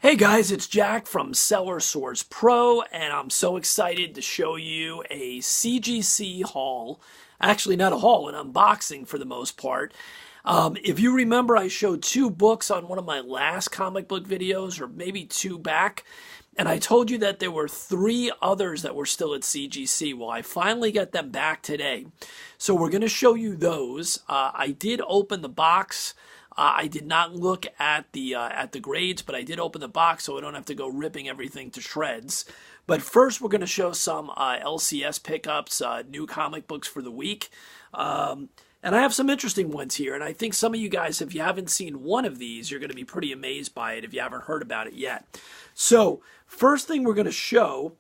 Hey guys, it's Jack from Seller Source Pro, and I'm so excited to show you a CGC haul. Actually, not a haul, an unboxing for the most part. If you remember, I showed two books on one of my last comic book videos, or maybe two back, and I told you that there were three others that were still at CGC. Well, I finally got them back today. So we're going to show you those. I did open the box. I did not look at the grades, but I did open the box so I don't have to go ripping everything to shreds. But first, we're going to show some LCS pickups, new comic books for the week. And I have some interesting ones here, and I think some of you guys, if you haven't seen one of these, you're going to be pretty amazed by it if you haven't heard about it yet. So, first thing we're going to show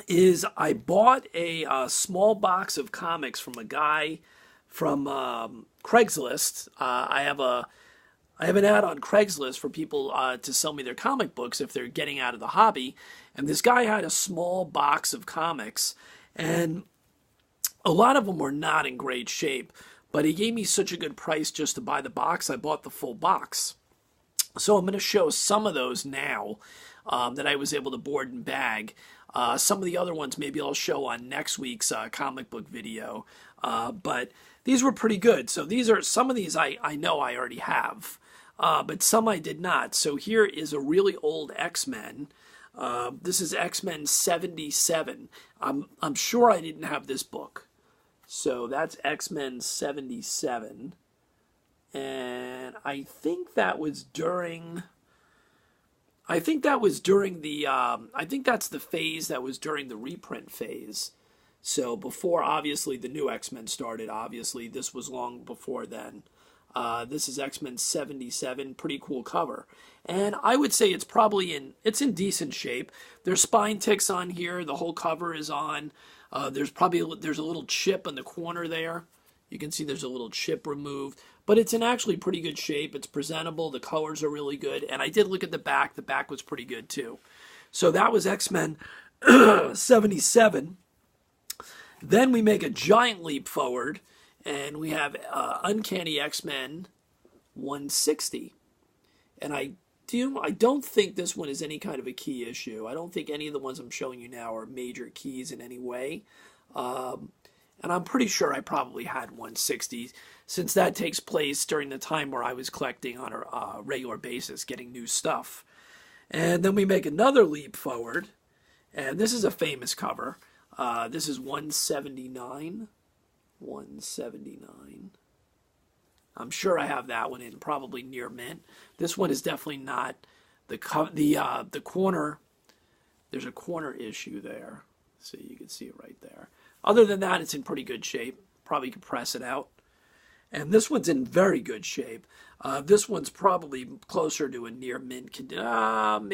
is I bought a small box of comics from a guy from Craigslist. I have an ad on Craigslist for people to sell me their comic books if they're getting out of the hobby. And this guy had a small box of comics, and a lot of them were not in great shape. But he gave me such a good price just to buy the box, I bought the full box. So I'm going to show some of those now that I was able to board and bag. Some of the other ones maybe I'll show on next week's comic book video. But these were pretty good. So some of these I know I already have, but some I did not. So here is a really old X-Men. This is X-Men 77. I'm sure I didn't have this book. So that's X-Men 77. And I think that was during... I think that's the phase that was during the reprint phase. So before, obviously, the new X-Men started, obviously, this was long before then. This is X-Men 77, pretty cool cover. And I would say it's in decent shape. There's spine ticks on here, the whole cover is on. There's a little chip in the corner there. You can see there's a little chip removed, but it's in actually pretty good shape. It's presentable. The colors are really good. And I did look at the back. The back was pretty good too. So that was X-Men 77. Then we make a giant leap forward, and we have Uncanny X-Men 160. And I don't think this one is any kind of a key issue. I don't think any of the ones I'm showing you now are major keys in any way. And I'm pretty sure I probably had 160, since that takes place during the time where I was collecting on a regular basis, getting new stuff. And then we make another leap forward, and this is a famous cover. This is 179. 179. I'm sure I have that one in probably near mint. This one is definitely not the corner. There's a corner issue there. So you can see it right there. Other than that, it's in pretty good shape. Probably could press it out. And this one's in very good shape. This one's probably closer to a near mint condition.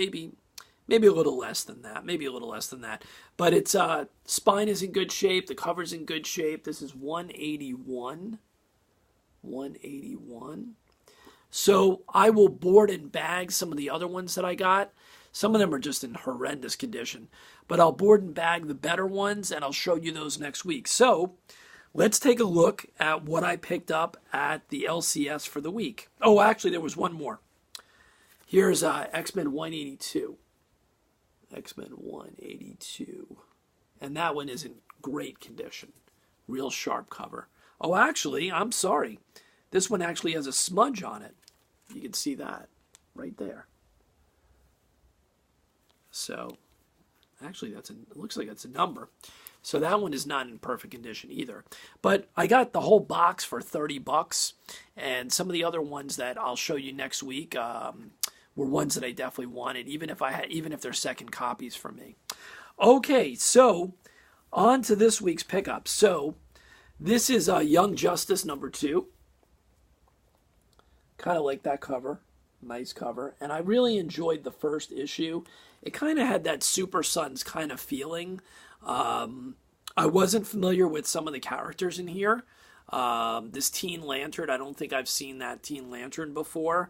Maybe a little less than that. Maybe a little less than that. But its spine is in good shape. The cover's in good shape. This is 181. 181. So I will board and bag some of the other ones that I got. Some of them are just in horrendous condition. But I'll board and bag the better ones, and I'll show you those next week. So let's take a look at what I picked up at the LCS for the week. Oh, actually, there was one more. Here's X-Men 182. X-Men 182. And that one is in great condition. Real sharp cover. Oh, actually, I'm sorry. This one actually has a smudge on it. You can see that right there. So, actually, it looks like that's a number. So that one is not in perfect condition either. But I got the whole box for $30, and some of the other ones that I'll show you next week were ones that I definitely wanted, even if they're second copies from me. Okay, so on to this week's pickup. So this is Young Justice #2. Kind of like that cover. Nice cover. And I really enjoyed the first issue. It kind of had that Super Sons kind of feeling. I wasn't familiar with some of the characters in here. This Teen Lantern, I don't think I've seen that Teen Lantern before.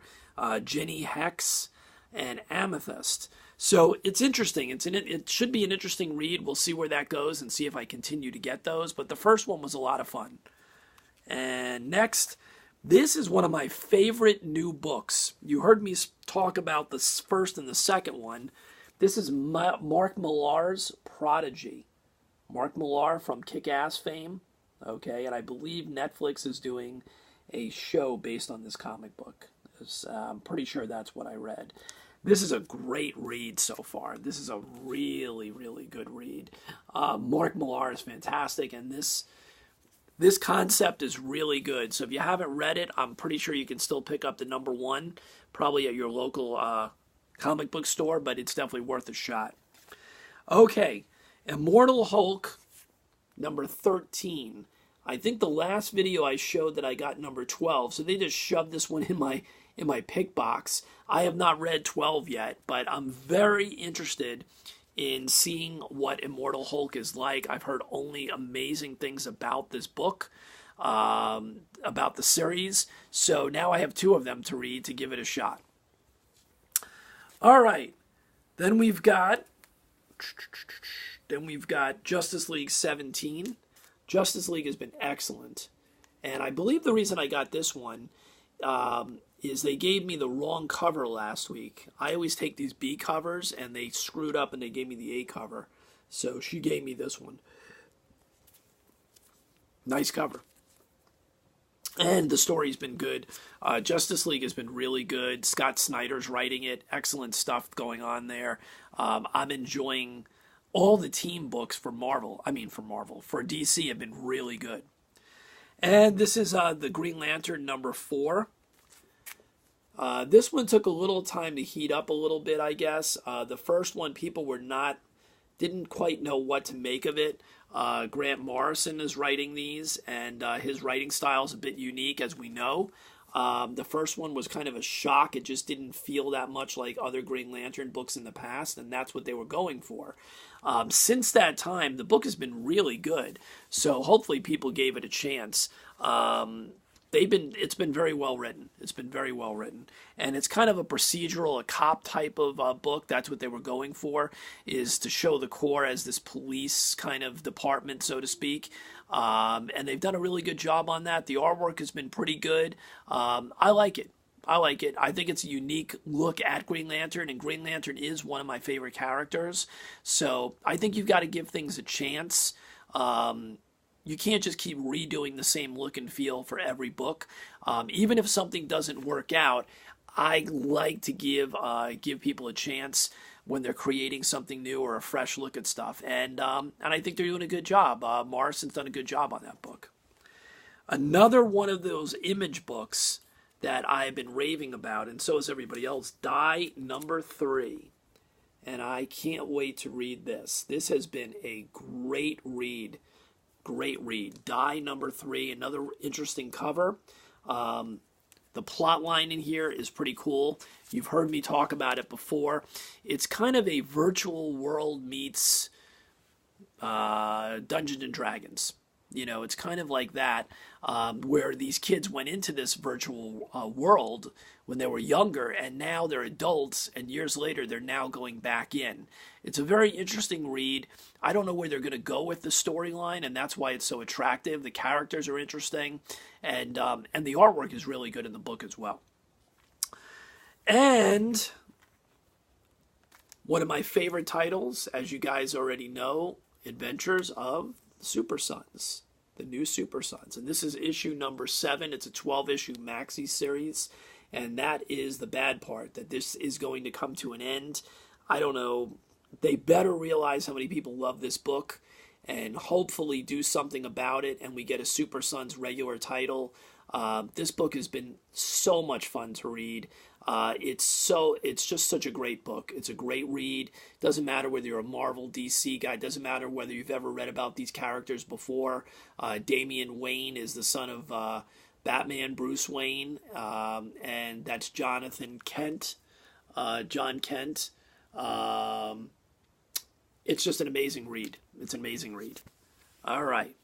Ginny, Hex, and Amethyst. So it's interesting. It should be an interesting read. We'll see where that goes and see if I continue to get those. But the first one was a lot of fun. And next, This is one of my favorite new books. You heard me talk about the first and the second one. This is Mark Millar's Prodigy. Mark Millar from Kick-Ass fame. Okay, and I believe Netflix is doing a show based on this comic book. I'm pretty sure that's what I read. This is a great read so far. This is a really, really good read. Mark Millar is fantastic, and this concept is really good. So if you haven't read it, I'm pretty sure you can still pick up the number one, probably at your local comic book store, but it's definitely worth a shot. Okay, Immortal Hulk, number 13. I think the last video I showed that I got number 12, so they just shoved this one in my pick box. I have not read 12 yet, but I'm very interested in seeing what Immortal Hulk is like. I've heard only amazing things about this book, about the series. So now I have two of them to read to give it a shot. All right. Then we've got Justice League 17. Justice League has been excellent. And I believe the reason I got this one is they gave me the wrong cover last week. I always take these B covers, and they screwed up and they gave me the A cover. So she gave me this one. Nice cover. And the story's been good. Justice League has been really good. Scott Snyder's writing it. Excellent stuff going on there. I'm enjoying all the team books for Marvel. For DC have been really good. And this is the Green Lantern number 4. This one took a little time to heat up a little bit, I guess. The first one, people didn't quite know what to make of it. Grant Morrison is writing these, and his writing style is a bit unique, as we know. The first one was kind of a shock. It just didn't feel that much like other Green Lantern books in the past, and that's what they were going for. Since that time, the book has been really good, so hopefully people gave it a chance. It's been very well written. It's been very well written. And it's kind of a procedural, a cop type of book. That's what they were going for, is to show the Corps as this police kind of department, so to speak. And they've done a really good job on that. The artwork has been pretty good. I like it. I think it's a unique look at Green Lantern, and Green Lantern is one of my favorite characters. So I think you've got to give things a chance. You can't just keep redoing the same look and feel for every book. Even if something doesn't work out, I like to give people a chance when they're creating something new or a fresh look at stuff. And I think they're doing a good job. Morrison's done a good job on that book. Another one of those Image books that I've been raving about, and so has everybody else, Die number 3. And I can't wait to read this. This has been a great read. Great read. Die number 3, another interesting cover. The plot line in here is pretty cool. You've heard me talk about it before. It's kind of a virtual world meets Dungeons and Dragons. You know, it's kind of like that, where these kids went into this virtual world when they were younger, and now they're adults, and years later they're now going back in. It's a very interesting read. I don't know where they're going to go with the storyline, and that's why it's so attractive. The characters are interesting, and the artwork is really good in the book as well. And one of my favorite titles, as you guys already know, Adventures of Super Sons, the new Super Sons. And this is issue number 7. It's a 12-issue maxi series. And that is the bad part, that this is going to come to an end. I don't know. They better realize how many people love this book and hopefully do something about it, and we get a Super Sons regular title. This book has been so much fun to read. It's just such a great book. It's a great read. Doesn't matter whether you're a Marvel, DC guy. Doesn't matter whether you've ever read about these characters before. Damian Wayne is the son of Batman, Bruce Wayne, and that's Jonathan Kent, John Kent. It's just an amazing read. It's an amazing read. All right.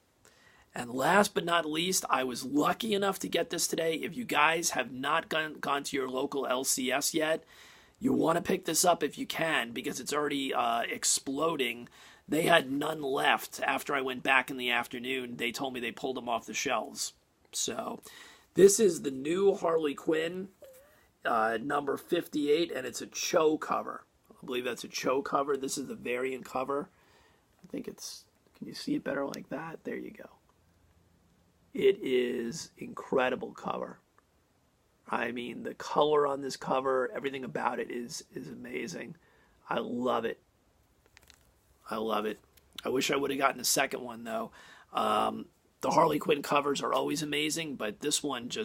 And last but not least, I was lucky enough to get this today. If you guys have not gone to your local LCS yet, you want to pick this up if you can, because it's already exploding. They had none left. After I went back in the afternoon, they told me they pulled them off the shelves. So This is the new Harley Quinn, number 58, and it's a Cho cover. I believe that's a Cho cover. This is the variant cover. I think it's, can you see it better like that? There you go. It is incredible cover. I mean, the color on this cover, everything about it is amazing. I love it. I love it. I wish I would have gotten a second one, though. The Harley Quinn covers are always amazing, but this one's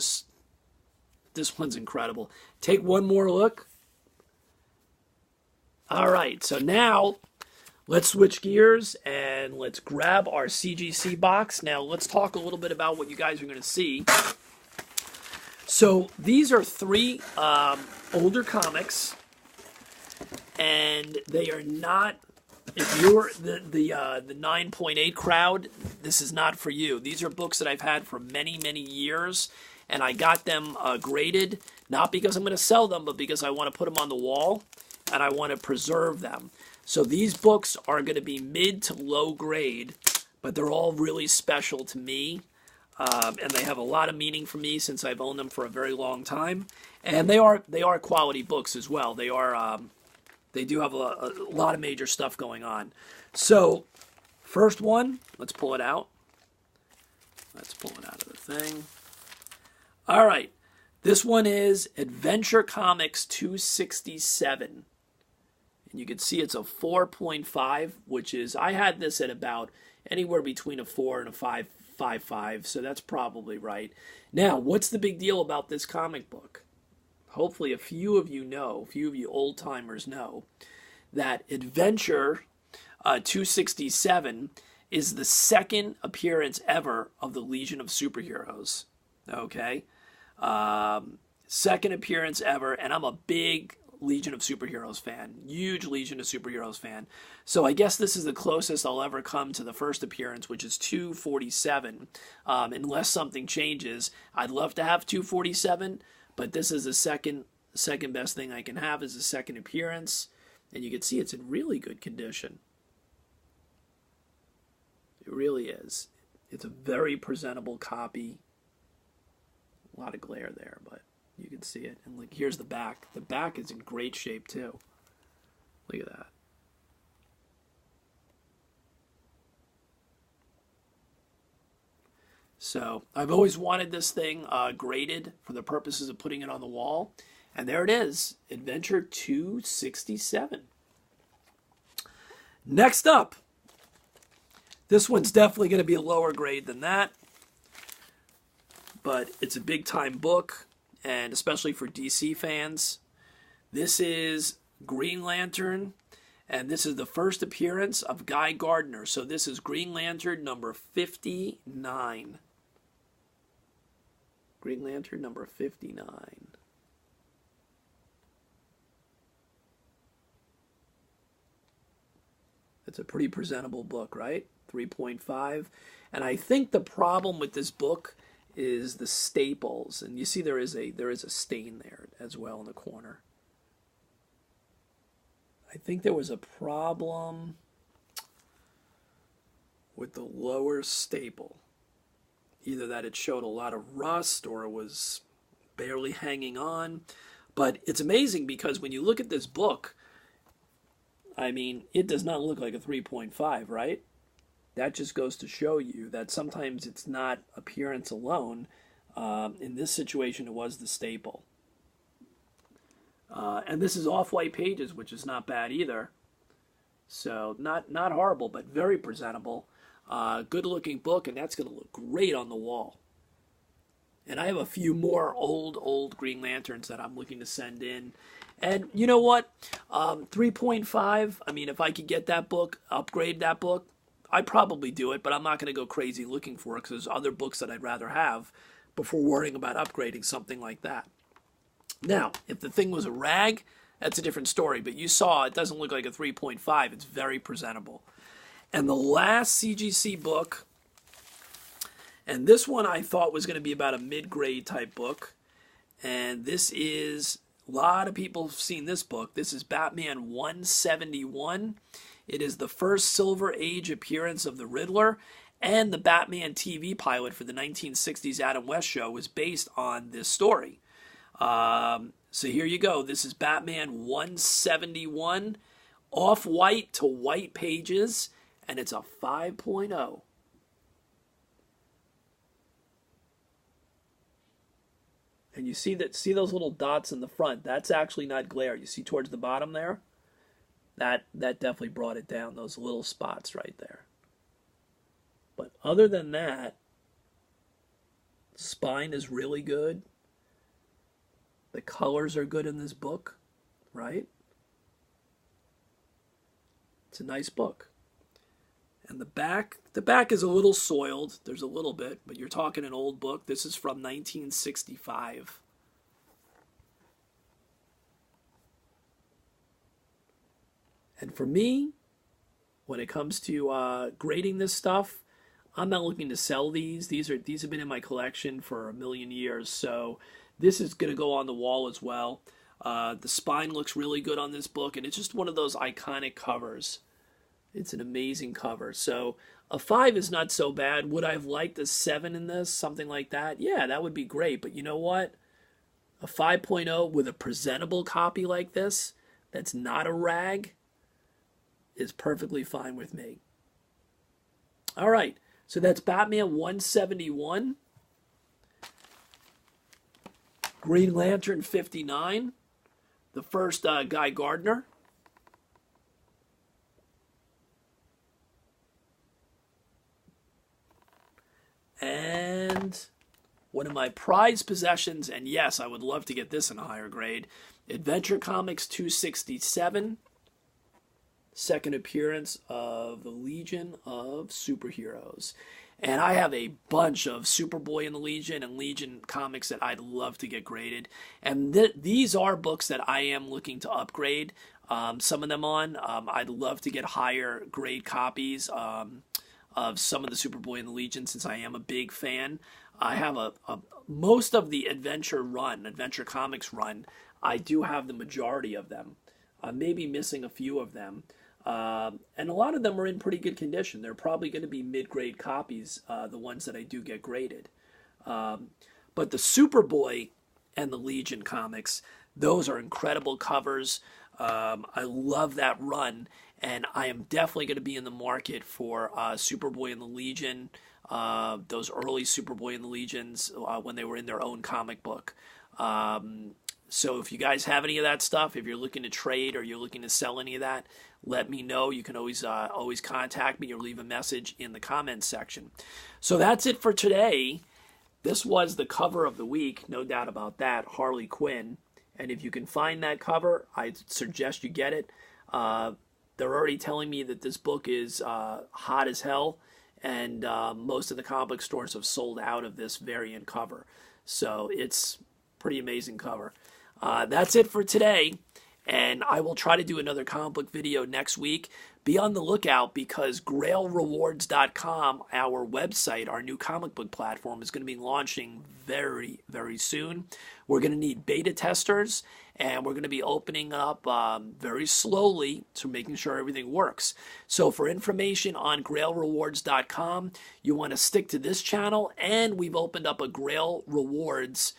incredible. Take one more look. All right, so now let's switch gears and let's grab our CGC box. Now let's talk a little bit about what you guys are going to see. So these are three older comics, and they are not, if you're the 9.8 crowd, this is not for you. These are books that I've had for many, many years, and I got them graded, not because I'm going to sell them, but because I want to put them on the wall, and I want to preserve them. So these books are going to be mid to low grade, but they're all really special to me. And they have a lot of meaning for me since I've owned them for a very long time. And they are quality books as well. They do have a lot of major stuff going on. So, first one, let's pull it out. Let's pull it out of the thing. All right. This one is Adventure Comics 267. And you can see it's a 4.5, which is, I had this at about anywhere between a 4 and a 5.5, so that's probably right. Now, what's the big deal about this comic book? Hopefully a few of you old timers know, that Adventure 267 is the second appearance ever of the Legion of Superheroes. Okay? Second appearance ever, and I'm a big Legion of Superheroes fan. Huge Legion of Superheroes fan. So I guess this is the closest I'll ever come to the first appearance, which is 247. Unless something changes. I'd love to have 247, but this is the second best thing I can have is the second appearance. And you can see it's in really good condition. It really is. It's a very presentable copy. A lot of glare there, but you can see it. And like, here's the back. The back is in great shape too. Look at that. So I've always wanted this thing graded for the purposes of putting it on the wall. And there it is, Adventure 267. Next up, this one's definitely going to be a lower grade than that. But it's a big time book, and especially for DC fans. This is Green Lantern, and this is the first appearance of Guy Gardner. So this is Green Lantern number 59. Green Lantern number 59. It's a pretty presentable book, right? 3.5. And I think the problem with this book is the staples, and you see there is a stain there as well in the corner. I think there was a problem with the lower staple, either that it showed a lot of rust or it was barely hanging on. But it's amazing because when you look at this book, I mean, it does not look like a 3.5, right? That just goes to show you that sometimes it's not appearance alone. In this situation, it was the staple. And this is off-white pages, which is not bad either. So not horrible, but very presentable. Good-looking book, and that's going to look great on the wall. And I have a few more old Green Lanterns that I'm looking to send in. And you know what? 3.5, I mean, if I could get that book, upgrade that book, I'd probably do it, but I'm not going to go crazy looking for it because there's other books that I'd rather have before worrying about upgrading something like that. Now, if the thing was a rag, that's a different story, but you saw it doesn't look like a 3.5. It's very presentable. And the last CGC book, and this one I thought was going to be about a mid-grade type book, and this is, a lot of people have seen this book. This is Batman 171. It is the first Silver Age appearance of the Riddler, And the Batman TV pilot for the 1960s Adam West show was based on this story. So here you go. This is Batman 171, off-white to white pages, and it's a 5.0. And you see those little dots in the front. That's actually not glare. You see towards the bottom there? That definitely brought it down, those little spots right there. But other than that, spine is really good. The colors are good in this book, right? It's a nice book. And the back is a little soiled. There's a little bit, but you're talking an old book. This is from 1965. And for me, when it comes to grading this stuff, I'm not looking to sell these. These have been in my collection for a million years, so this is going to go on the wall as well. The spine looks really good on this book, and it's just one of those iconic covers. It's an amazing cover. So a 5 is not so bad. Would I have liked a 7 in this, something like that? Yeah, that would be great. But you know what? A 5.0 with a presentable copy like this, that's not a rag, is perfectly fine with me. All right, so that's Batman 171. Green Lantern 59, the first Guy Gardner. And one of my prized possessions, and yes, I would love to get this in a higher grade, Adventure Comics 267, second appearance of the Legion of Superheroes. And I have a bunch of Superboy and the Legion and Legion comics that I'd love to get graded. And these are books that I am looking to upgrade some of them on. I'd love to get higher grade copies of some of the Superboy and the Legion, since I am a big fan. I have most of the Adventure Comics run. I do have the majority of them. Maybe missing a few of them. And a lot of them are in pretty good condition. They're probably going to be mid-grade copies, the ones that I do get graded. But the Superboy and the Legion comics, those are incredible covers. I love that run, and I am definitely going to be in the market for Superboy and the Legion, those early Superboy and the Legions when they were in their own comic book. So if you guys have any of that stuff, if you're looking to trade or you're looking to sell any of that, let me know. You can always contact me or leave a message in the comments section. So that's it for today. This was the cover of the week, no doubt about that, Harley Quinn. And if you can find that cover, I suggest you get it. They're already telling me that this book is hot as hell, and most of the comic stores have sold out of this variant cover. So it's pretty amazing cover. That's it for today, and I will try to do another comic book video next week. Be on the lookout, because GrailRewards.com, our website, our new comic book platform, is going to be launching very, very soon. We're going to need beta testers, and we're going to be opening up very slowly to making sure everything works. So for information on GrailRewards.com, you want to stick to this channel, and we've opened up a Grail Rewards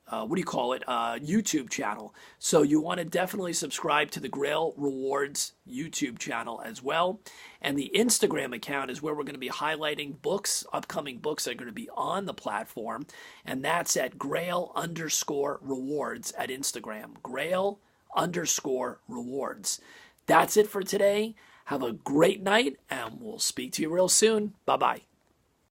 YouTube channel. So you want to definitely subscribe to the Grail Rewards YouTube channel as well. And the Instagram account is where we're going to be highlighting books, upcoming books that are going to be on the platform. And that's at Grail_Rewards at Instagram. Grail_Rewards. That's it for today. Have a great night, and we'll speak to you real soon. Bye-bye.